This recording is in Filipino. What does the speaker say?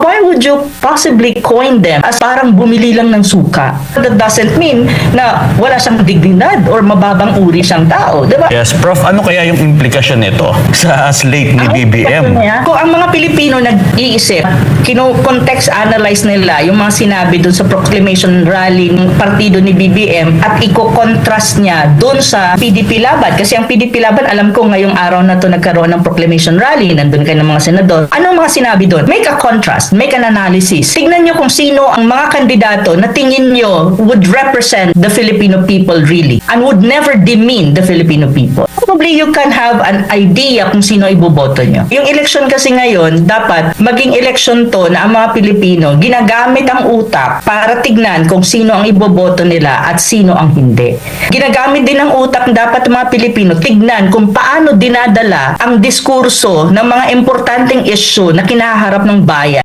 Why would you possibly coin them as parang bumili lang ng suka? That doesn't mean na wala siyang dignidad or mababang uri siyang tao, di ba? Yes, Prof, ano kaya yung implikasyon nito sa slate ni BBM? Kung ang mga Pilipino nag-iisip, context analyze nila yung mga sinabi doon sa proclamation rally ng partido ni BBM at i-contrast niya doon sa PDP Laban. Kasi ang PDP Laban, alam ko ngayong araw na to nagkaroon ng proclamation rally, nandun kayo ng mga senador. Anong mga sinabi doon? Make a contrast, make an analysis. Tignan nyo kung sino ang mga kandidato na tingin nyo would represent the Filipino people really and would never demean the Filipino people. Probably you can have an idea kung sino iboboto nyo. Yung election kasi ngayon, dapat maging election to na ang mga Pilipino ginagamit ang utak para tignan kung sino ang iboboto nila at sino ang hindi. Ginagamit din ang utak dapat ng mga Pilipino tignan kung paano dinadala ang diskurso ng mga importanteng issue na kinaharap ng bayan.